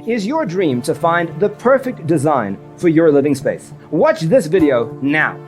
is your dream to find the perfect design for your living space? Watch this video now.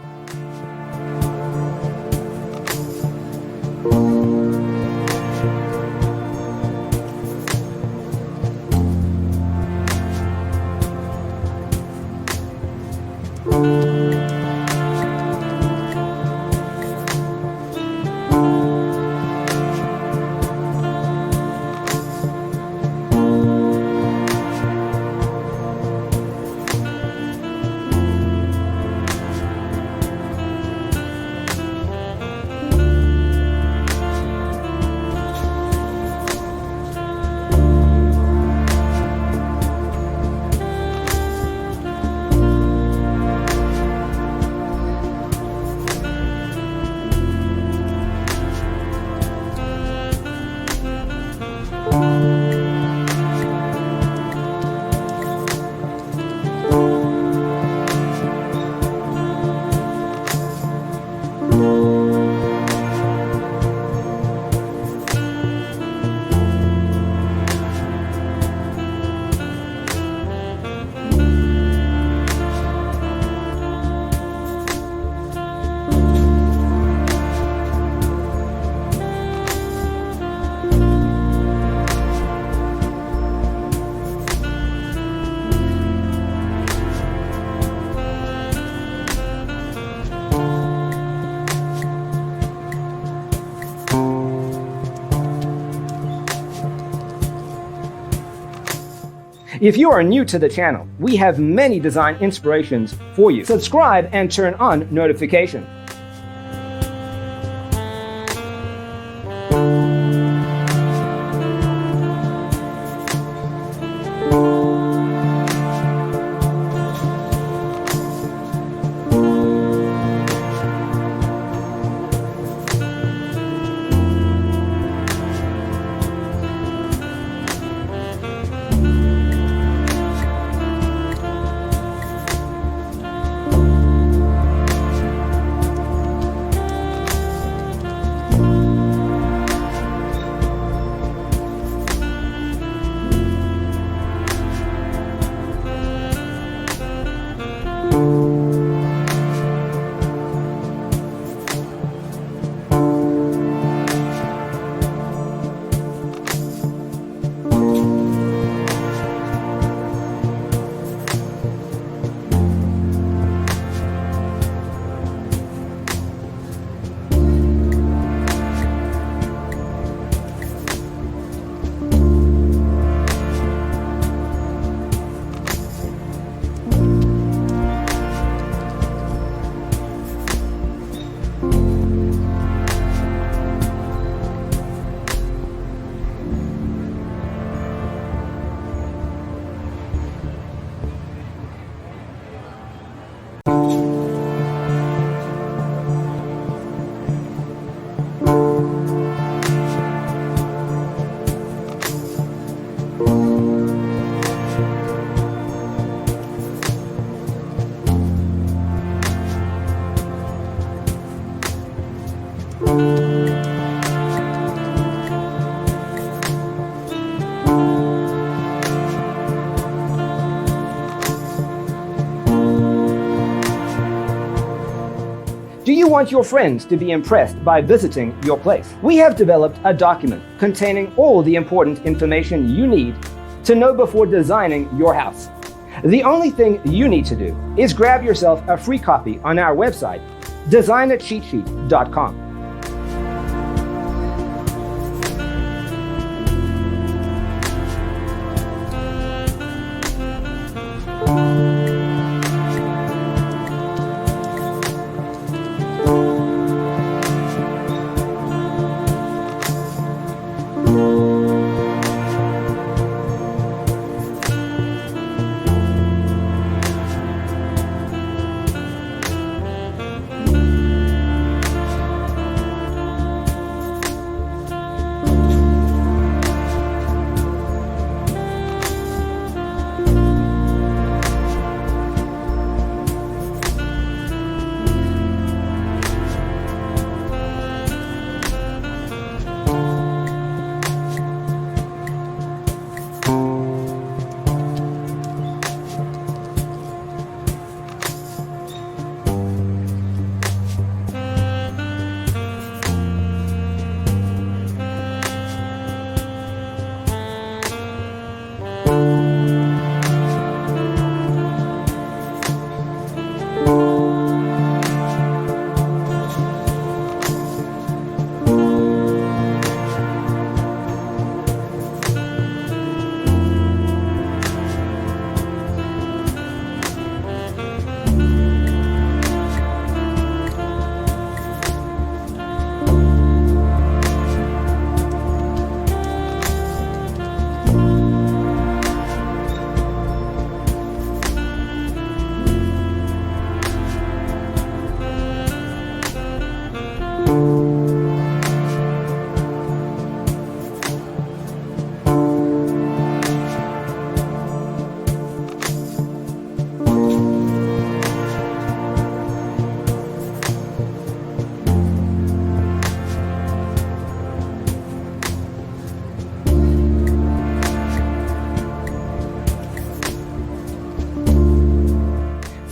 If you are new to the channel, we have many design inspirations for you. Subscribe and turn on notifications. Do you want your friends to be impressed by visiting your place? We have developed a document containing all the important information you need to know before designing your house. The only thing you need to do is grab yourself a free copy on our website, designacheatsheet.com.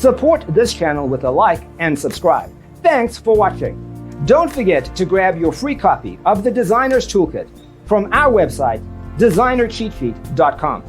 Support this channel with a like and subscribe. Thanks for watching. Don't forget to grab your free copy of the Designer's Toolkit from our website, designercheatsheet.com.